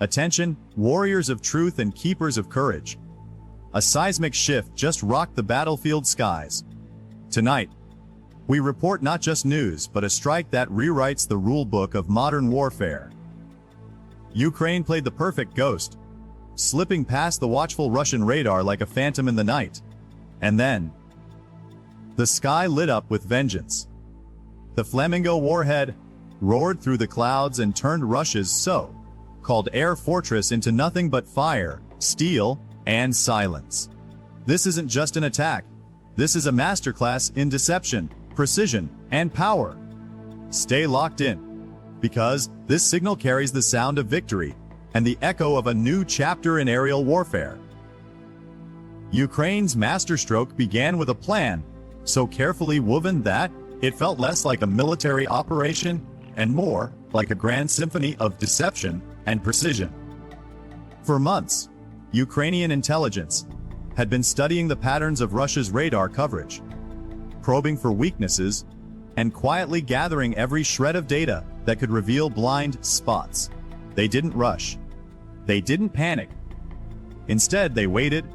Attention, warriors of truth and keepers of courage. A seismic shift just rocked the battlefield skies. Tonight, we report not just news but a strike that rewrites the rulebook of modern warfare. Ukraine played the perfect ghost, slipping past the watchful Russian radar like a phantom in the night. And then, the sky lit up with vengeance. The Flamingo Warhead roared through the clouds and turned Russia's so-called air fortress into nothing but fire, steel, and silence. This isn't just an attack. This is a masterclass in deception, precision, and power. Stay locked in, because this signal carries the sound of victory and the echo of a new chapter in aerial warfare. Ukraine's masterstroke began with a plan so carefully woven that it felt less like a military operation and more like a grand symphony of deception and precision. For months, Ukrainian intelligence had been studying the patterns of Russia's radar coverage, probing for weaknesses, and quietly gathering every shred of data that could reveal blind spots. They didn't rush. They didn't panic. Instead, they waited,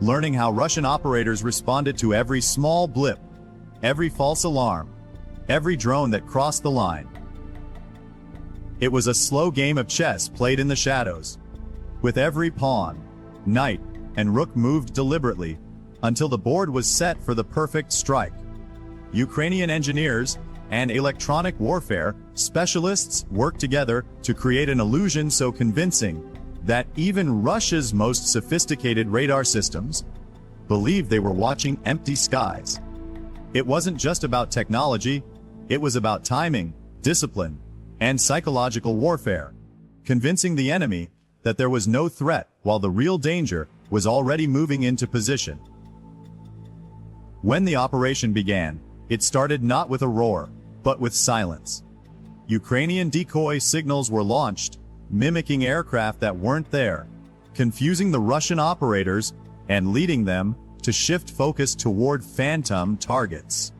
learning how Russian operators responded to every small blip, every false alarm, every drone that crossed the line. It was a slow game of chess played in the shadows, with every pawn, knight, and rook moved deliberately until the board was set for the perfect strike. Ukrainian engineers and electronic warfare specialists worked together to create an illusion so convincing that even Russia's most sophisticated radar systems believed they were watching empty skies. It wasn't just about technology, it was about timing, discipline, and psychological warfare, convincing the enemy that there was no threat while the real danger was already moving into position. When the operation began, it started not with a roar, but with silence. Ukrainian decoy signals were launched, mimicking aircraft that weren't there, confusing the Russian operators and leading them to shift focus toward phantom targets.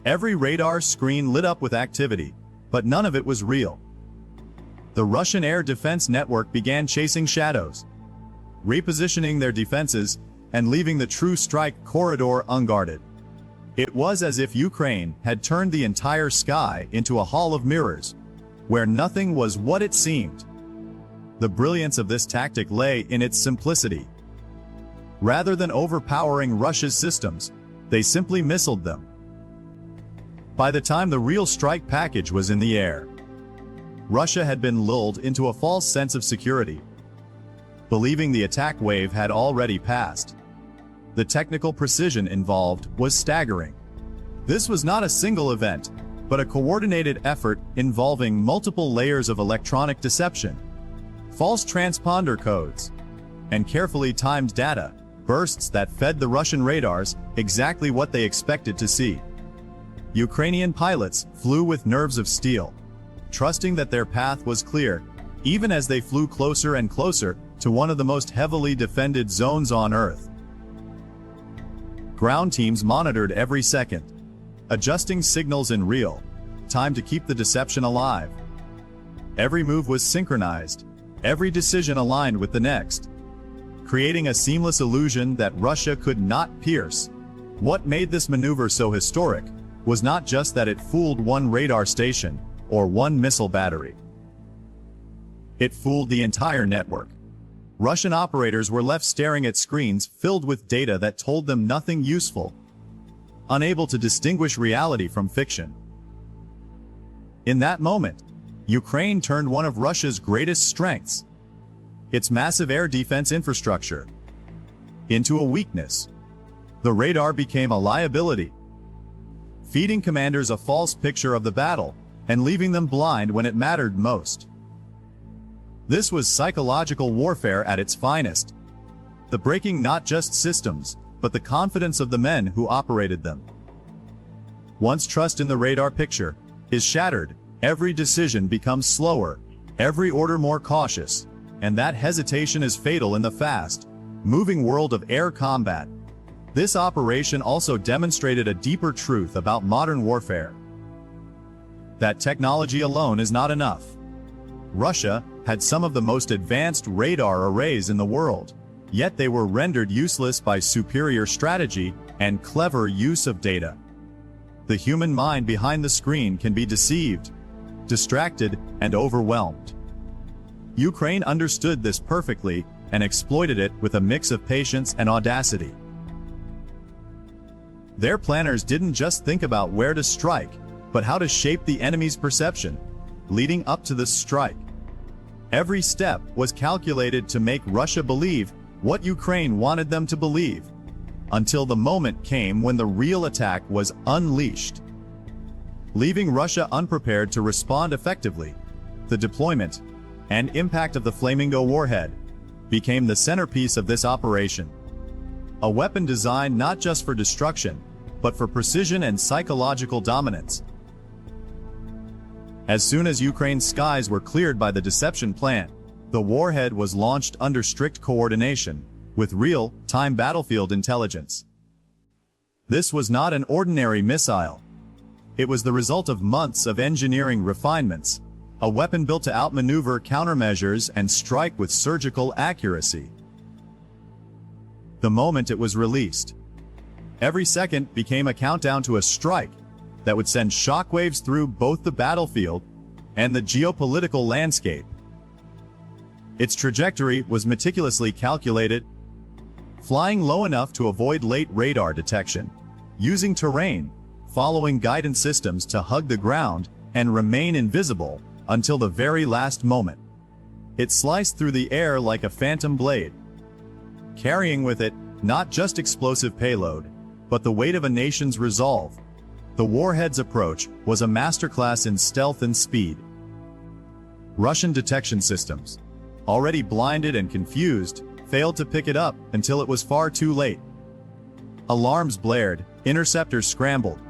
Every radar screen lit up with activity, but none of it was real. The Russian air defense network began chasing shadows, repositioning their defenses and leaving the true strike corridor unguarded. It was as if Ukraine had turned the entire sky into a hall of mirrors, where nothing was what it seemed. The brilliance of this tactic lay in its simplicity. Rather than overpowering Russia's systems, they simply missiled them. By the time the real strike package was in the air, Russia had been lulled into a false sense of security, believing the attack wave had already passed. The technical precision involved was staggering. This was not a single event, but a coordinated effort involving multiple layers of electronic deception, false transponder codes, and carefully timed data bursts that fed the Russian radars exactly what they expected to see. Ukrainian pilots flew with nerves of steel, trusting that their path was clear, even as they flew closer and closer to one of the most heavily defended zones on Earth. Ground teams monitored every second, adjusting signals in real time to keep the deception alive. Every move was synchronized, every decision aligned with the next, creating a seamless illusion that Russia could not pierce. What made this maneuver so historic was not just that it fooled one radar station or one missile battery. It fooled the entire network. Russian operators were left staring at screens filled with data that told them nothing useful, unable to distinguish reality from fiction. In that moment, Ukraine turned one of Russia's greatest strengths, its massive air defense infrastructure, into a weakness. The radar became a liability, feeding commanders a false picture of the battle and leaving them blind when it mattered most. This was psychological warfare at its finest, the breaking not just systems, but the confidence of the men who operated them. Once trust in the radar picture is shattered, every decision becomes slower, every order more cautious, and that hesitation is fatal in the fast-moving world of air combat. This operation also demonstrated a deeper truth about modern warfare: that technology alone is not enough. Russia had some of the most advanced radar arrays in the world, yet they were rendered useless by superior strategy and clever use of data. The human mind behind the screen can be deceived, distracted, and overwhelmed. Ukraine understood this perfectly and exploited it with a mix of patience and audacity. Their planners didn't just think about where to strike, but how to shape the enemy's perception, leading up to the strike. Every step was calculated to make Russia believe what Ukraine wanted them to believe, until the moment came when the real attack was unleashed. Leaving Russia unprepared to respond effectively, the deployment and impact of the Flamingo Warhead became the centerpiece of this operation. A weapon designed not just for destruction, but for precision and psychological dominance. As soon as Ukraine's skies were cleared by the deception plan, the warhead was launched under strict coordination, with real-time battlefield intelligence. This was not an ordinary missile. It was the result of months of engineering refinements, a weapon built to outmaneuver countermeasures and strike with surgical accuracy. The moment it was released, every second became a countdown to a strike that would send shockwaves through both the battlefield and the geopolitical landscape. Its trajectory was meticulously calculated, flying low enough to avoid late radar detection, using terrain, following guidance systems to hug the ground and remain invisible until the very last moment. It sliced through the air like a phantom blade, carrying with it not just explosive payload, but the weight of a nation's resolve. The warhead's approach was a masterclass in stealth and speed. Russian detection systems, already blinded and confused, failed to pick it up until it was far too late. Alarms blared, interceptors scrambled,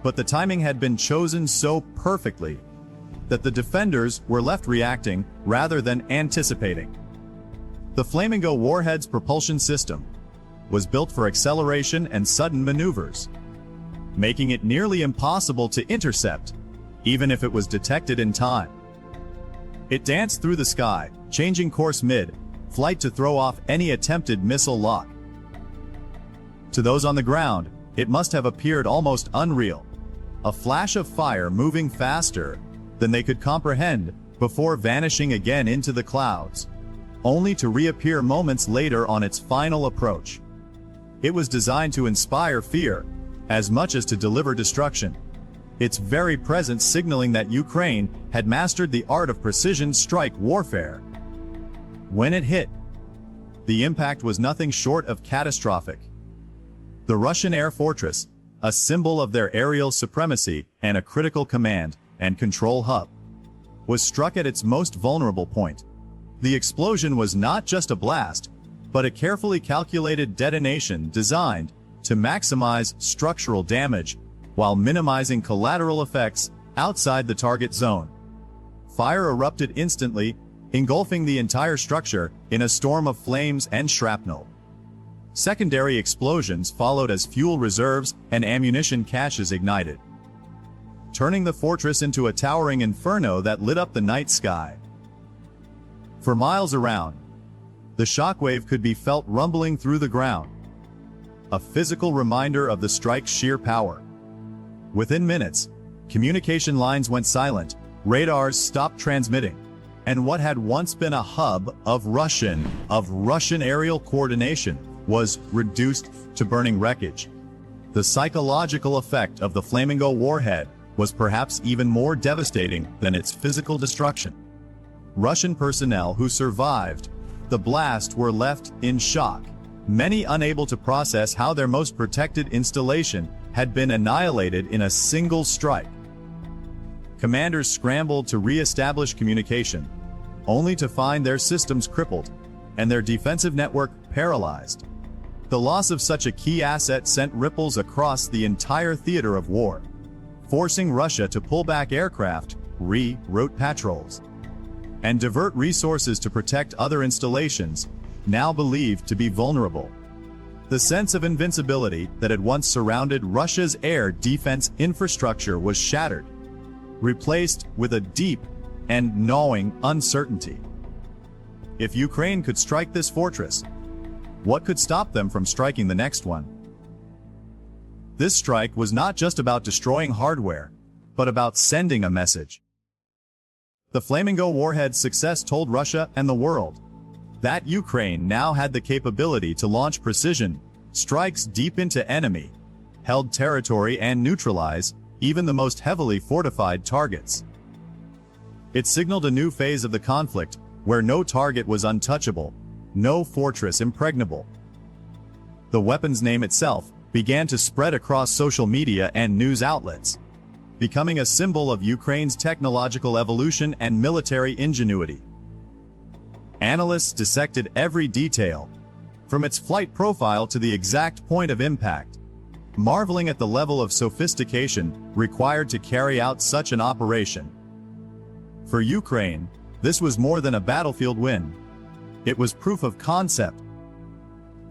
but the timing had been chosen so perfectly that the defenders were left reacting rather than anticipating. The Flamingo Warhead's propulsion system was built for acceleration and sudden maneuvers, making it nearly impossible to intercept, even if it was detected in time. It danced through the sky, changing course mid-flight to throw off any attempted missile lock. To those on the ground, it must have appeared almost unreal, a flash of fire moving faster than they could comprehend before vanishing again into the clouds, only to reappear moments later on its final approach. It was designed to inspire fear as much as to deliver destruction, its very presence signaling that Ukraine had mastered the art of precision strike warfare. When it hit, the impact was nothing short of catastrophic. The Russian air fortress, a symbol of their aerial supremacy and a critical command and control hub, was struck at its most vulnerable point. The explosion was not just a blast, but a carefully calculated detonation designed to maximize structural damage while minimizing collateral effects outside the target zone. Fire erupted instantly, engulfing the entire structure in a storm of flames and shrapnel. Secondary explosions followed as fuel reserves and ammunition caches ignited, turning the fortress into a towering inferno that lit up the night sky. For miles around, the shockwave could be felt rumbling through the ground, a physical reminder of the strike's sheer power. Within minutes, communication lines went silent, radars stopped transmitting, and what had once been a hub of Russian aerial coordination was reduced to burning wreckage. The psychological effect of the Flamingo Warhead was perhaps even more devastating than its physical destruction. Russian personnel who survived the blast were left in shock, many unable to process how their most protected installation had been annihilated in a single strike. Commanders scrambled to re-establish communication, only to find their systems crippled and their defensive network paralyzed. The loss of such a key asset sent ripples across the entire theater of war, forcing Russia to pull back aircraft, re-route patrols, and divert resources to protect other installations, now believed to be vulnerable. The sense of invincibility that had once surrounded Russia's air defense infrastructure was shattered, replaced with a deep and gnawing uncertainty. If Ukraine could strike this fortress, what could stop them from striking the next one? This strike was not just about destroying hardware, but about sending a message. The Flamingo Warhead's success told Russia and the world that Ukraine now had the capability to launch precision strikes deep into enemy-held territory and neutralize even the most heavily fortified targets. It signaled a new phase of the conflict where no target was untouchable, no fortress impregnable. The weapon's name itself began to spread across social media and news outlets, becoming a symbol of Ukraine's technological evolution and military ingenuity. Analysts dissected every detail, from its flight profile to the exact point of impact, marveling at the level of sophistication required to carry out such an operation. For Ukraine, this was more than a battlefield win. It was proof of concept,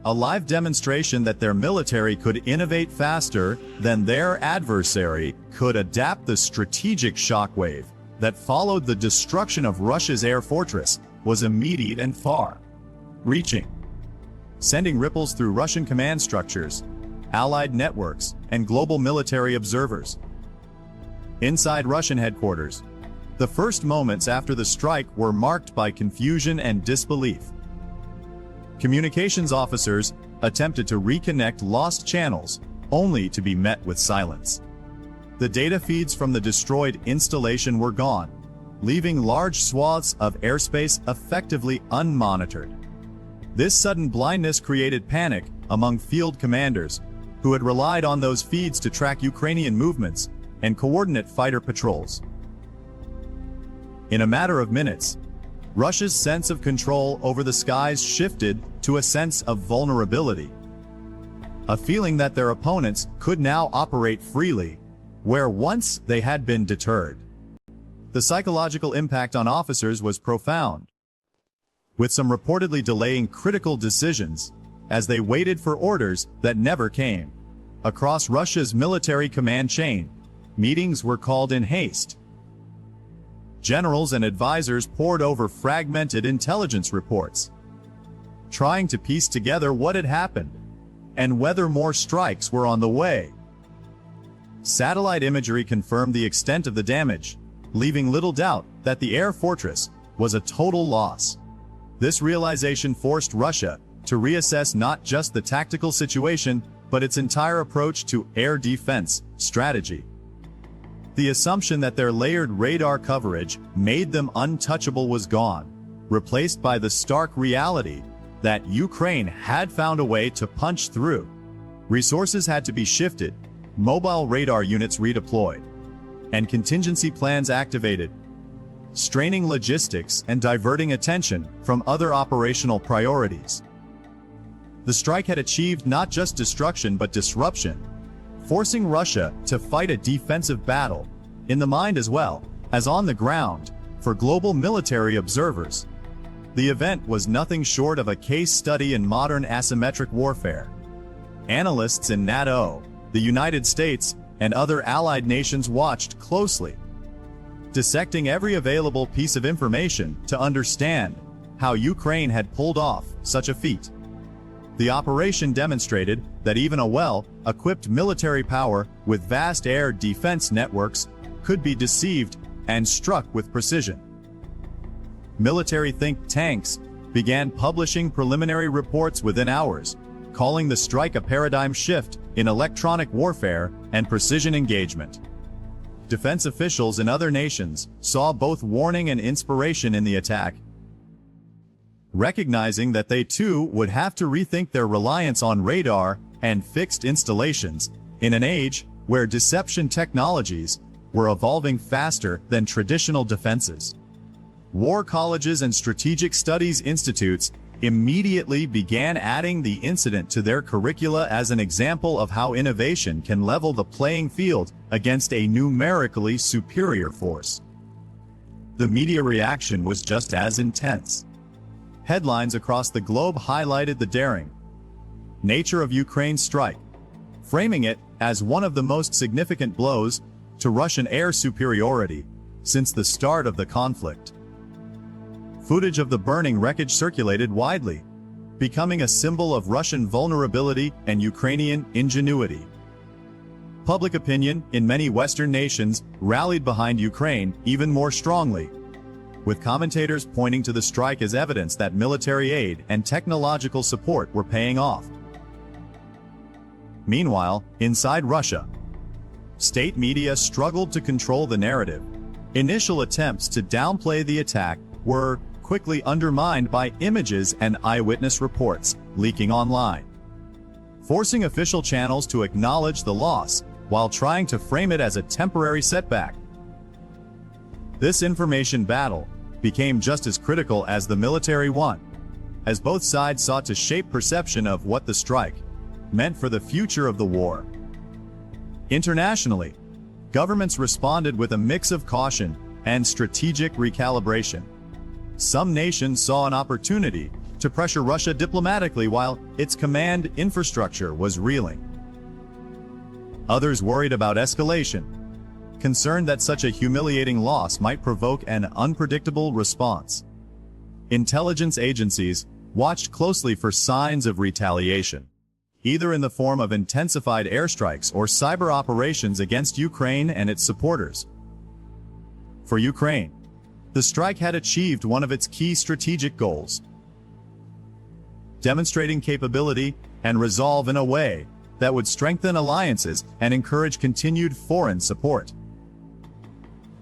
a live demonstration that their military could innovate faster than their adversary could adapt. The strategic shockwave that followed the destruction of Russia's air fortress was immediate and far-reaching, sending ripples through Russian command structures, allied networks, and global military observers. Inside Russian headquarters, the first moments after the strike were marked by confusion and disbelief. Communications officers attempted to reconnect lost channels, only to be met with silence. The data feeds from the destroyed installation were gone, leaving large swaths of airspace effectively unmonitored. This sudden blindness created panic among field commanders, who had relied on those feeds to track Ukrainian movements and coordinate fighter patrols. In a matter of minutes, Russia's sense of control over the skies shifted to a sense of vulnerability, a feeling that their opponents could now operate freely, where once they had been deterred. The psychological impact on officers was profound, with some reportedly delaying critical decisions as they waited for orders that never came. Across Russia's military command chain, meetings were called in haste. Generals and advisors pored over fragmented intelligence reports, trying to piece together what had happened and whether more strikes were on the way. Satellite imagery confirmed the extent of the damage, leaving little doubt that the air fortress was a total loss. This realization forced Russia to reassess not just the tactical situation, but its entire approach to air defense strategy. The assumption that their layered radar coverage made them untouchable was gone, replaced by the stark reality that Ukraine had found a way to punch through. Resources had to be shifted, mobile radar units redeployed, and contingency plans activated, straining logistics and diverting attention from other operational priorities. The strike had achieved not just destruction but disruption, forcing Russia to fight a defensive battle, in the mind as well as on the ground, for global military observers. The event was nothing short of a case study in modern asymmetric warfare. Analysts in NATO, the United States, and other allied nations watched closely, dissecting every available piece of information to understand how Ukraine had pulled off such a feat. The operation demonstrated that even a well-equipped military power with vast air defense networks could be deceived and struck with precision. Military think tanks began publishing preliminary reports within hours, calling the strike a paradigm shift in electronic warfare and precision engagement. Defense officials in other nations saw both warning and inspiration in the attack, recognizing that they too would have to rethink their reliance on radar and fixed installations in an age where deception technologies were evolving faster than traditional defenses. War colleges and strategic studies institutes immediately began adding the incident to their curricula as an example of how innovation can level the playing field against a numerically superior force. The media reaction was just as intense. Headlines across the globe highlighted the daring nature of Ukraine's strike, framing it as one of the most significant blows to Russian air superiority since the start of the conflict. Footage of the burning wreckage circulated widely, becoming a symbol of Russian vulnerability and Ukrainian ingenuity. Public opinion in many Western nations rallied behind Ukraine even more strongly, with commentators pointing to the strike as evidence that military aid and technological support were paying off. Meanwhile, inside Russia, state media struggled to control the narrative. Initial attempts to downplay the attack were quickly undermined by images and eyewitness reports leaking online, forcing official channels to acknowledge the loss while trying to frame it as a temporary setback. This information battle became just as critical as the military one, as both sides sought to shape perception of what the strike meant for the future of the war. Internationally, governments responded with a mix of caution and strategic recalibration. Some nations saw an opportunity to pressure Russia diplomatically while its command infrastructure was reeling. Others worried about escalation, concerned that such a humiliating loss might provoke an unpredictable response. Intelligence agencies watched closely for signs of retaliation, either in the form of intensified airstrikes or cyber operations against Ukraine and its supporters. For Ukraine, the strike had achieved one of its key strategic goals, demonstrating capability and resolve in a way that would strengthen alliances and encourage continued foreign support.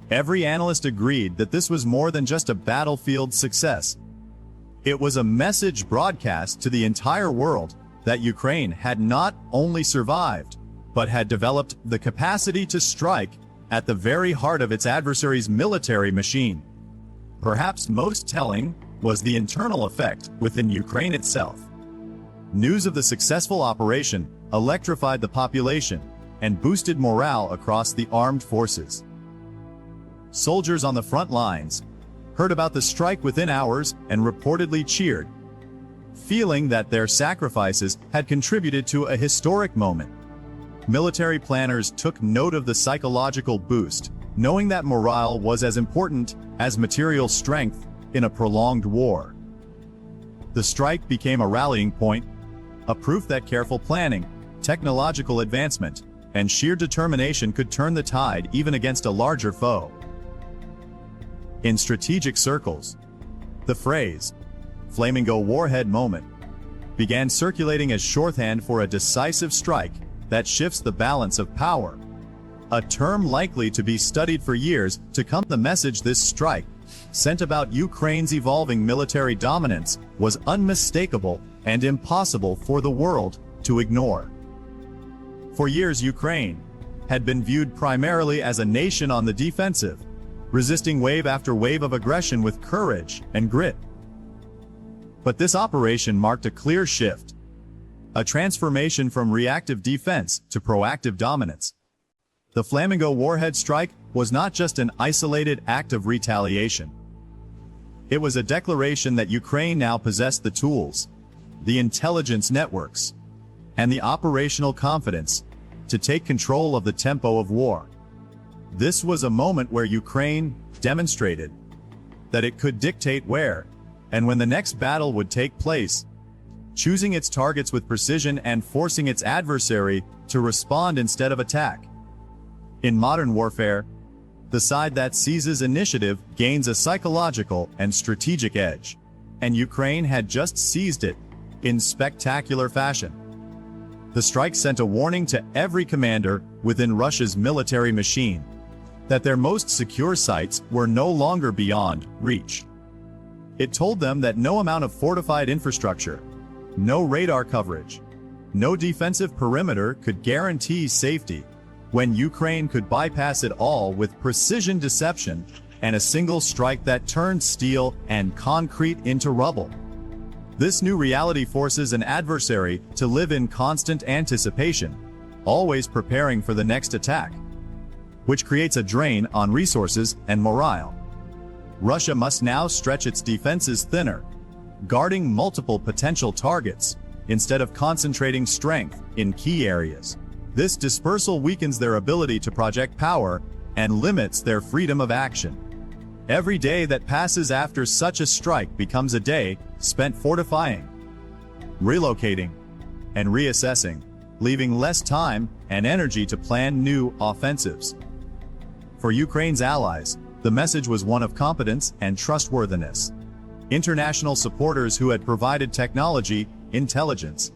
Every analyst agreed that this was more than just a battlefield success. It was a message broadcast to the entire world that Ukraine had not only survived, but had developed the capacity to strike at the very heart of its adversary's military machine. Perhaps most telling was the internal effect within Ukraine itself. News of the successful operation electrified the population and boosted morale across the armed forces. Soldiers on the front lines heard about the strike within hours and reportedly cheered, feeling that their sacrifices had contributed to a historic moment. Military planners took note of the psychological boost, knowing that morale was as important as material strength in a prolonged war. The strike became a rallying point, a proof that careful planning, technological advancement, and sheer determination could turn the tide even against a larger foe. In strategic circles, the phrase, Flamingo Warhead moment, began circulating as shorthand for a decisive strike that shifts the balance of power. A term likely to be studied for years to come. The message this strike sent about Ukraine's evolving military dominance was unmistakable and impossible for the world to ignore. For years, Ukraine had been viewed primarily as a nation on the defensive, resisting wave after wave of aggression with courage and grit. But this operation marked a clear shift, a transformation from reactive defense to proactive dominance. The Flamingo Warhead strike was not just an isolated act of retaliation. It was a declaration that Ukraine now possessed the tools, the intelligence networks, and the operational confidence to take control of the tempo of war. This was a moment where Ukraine demonstrated that it could dictate where and when the next battle would take place, choosing its targets with precision and forcing its adversary to respond instead of attack. In modern warfare, the side that seizes initiative gains a psychological and strategic edge, and Ukraine had just seized it in spectacular fashion. The strike sent a warning to every commander within Russia's military machine that their most secure sites were no longer beyond reach. It told them that no amount of fortified infrastructure, no radar coverage, no defensive perimeter could guarantee safety when Ukraine could bypass it all with precision deception and a single strike that turned steel and concrete into rubble. This new reality forces an adversary to live in constant anticipation, always preparing for the next attack, which creates a drain on resources and morale. Russia must now stretch its defenses thinner, guarding multiple potential targets instead of concentrating strength in key areas. This dispersal weakens their ability to project power and limits their freedom of action. Every day that passes after such a strike becomes a day spent fortifying, relocating, and reassessing, leaving less time and energy to plan new offensives. For Ukraine's allies, the message was one of competence and trustworthiness. International supporters who had provided technology, intelligence,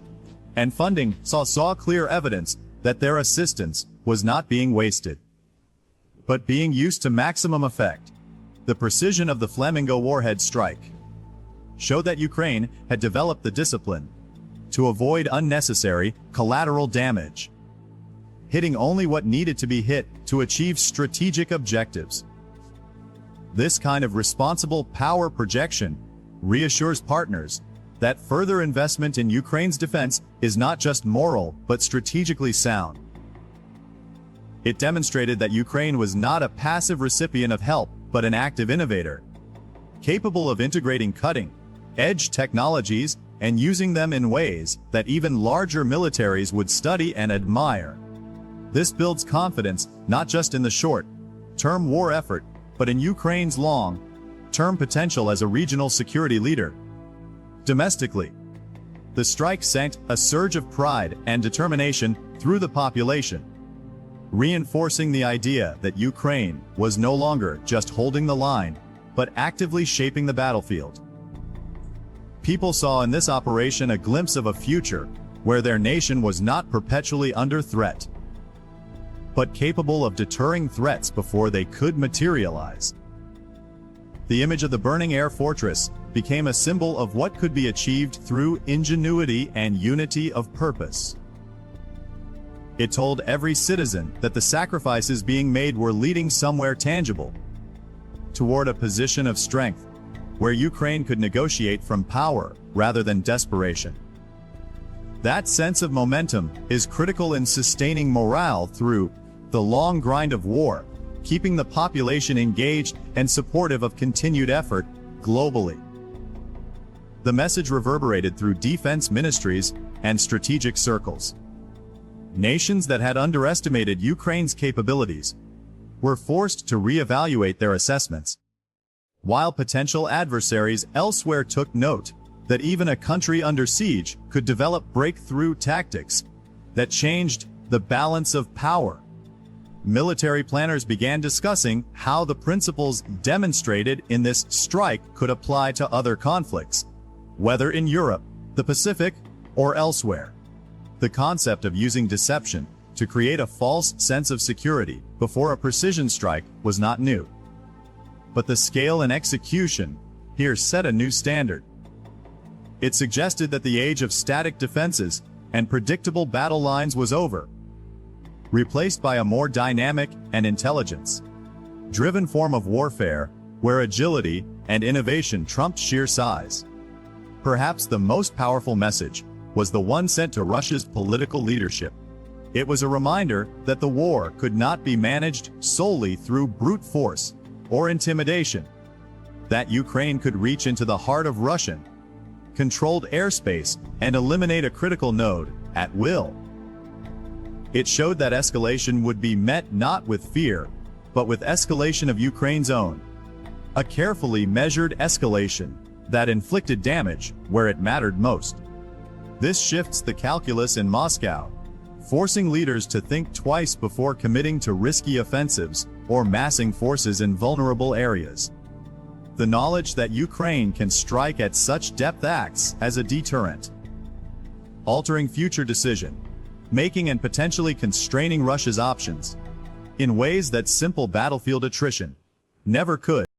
and funding saw clear evidence that their assistance was not being wasted, but being used to maximum effect. The precision of the Flamingo Warhead strike showed that Ukraine had developed the discipline to avoid unnecessary collateral damage, hitting only what needed to be hit to achieve strategic objectives. This kind of responsible power projection reassures partners that further investment in Ukraine's defense is not just moral but strategically sound. It demonstrated that Ukraine was not a passive recipient of help but an active innovator, capable of integrating cutting-edge technologies and using them in ways that even larger militaries would study and admire. This builds confidence not just in the short-term war effort, but in Ukraine's long-term potential as a regional security leader. Domestically, the strike sent a surge of pride and determination through the population, reinforcing the idea that Ukraine was no longer just holding the line, but actively shaping the battlefield. People saw in this operation a glimpse of a future where their nation was not perpetually under threat, but capable of deterring threats before they could materialize. The image of the burning air fortress became a symbol of what could be achieved through ingenuity and unity of purpose. It told every citizen that the sacrifices being made were leading somewhere tangible, toward a position of strength, where Ukraine could negotiate from power rather than desperation. That sense of momentum is critical in sustaining morale through the long grind of war, keeping the population engaged and supportive of continued effort globally. The message reverberated through defense ministries and strategic circles. Nations that had underestimated Ukraine's capabilities were forced to reevaluate their assessments, while potential adversaries elsewhere took note that even a country under siege could develop breakthrough tactics that changed the balance of power. Military planners began discussing how the principles demonstrated in this strike could apply to other conflicts, whether in Europe, the Pacific, or elsewhere. The concept of using deception to create a false sense of security before a precision strike was not new. But the scale and execution here set a new standard. It suggested that the age of static defenses and predictable battle lines was over, replaced by a more dynamic and intelligence-driven form of warfare, where agility and innovation trumped sheer size. Perhaps the most powerful message was the one sent to Russia's political leadership. It was a reminder that the war could not be managed solely through brute force or intimidation, that Ukraine could reach into the heart of Russian-controlled airspace and eliminate a critical node at will. It showed that escalation would be met not with fear, but with escalation of Ukraine's own. A carefully measured escalation that inflicted damage where it mattered most. This shifts the calculus in Moscow, forcing leaders to think twice before committing to risky offensives or massing forces in vulnerable areas. The knowledge that Ukraine can strike at such depth acts as a deterrent, altering future decision-making and potentially constraining Russia's options in ways that simple battlefield attrition never could.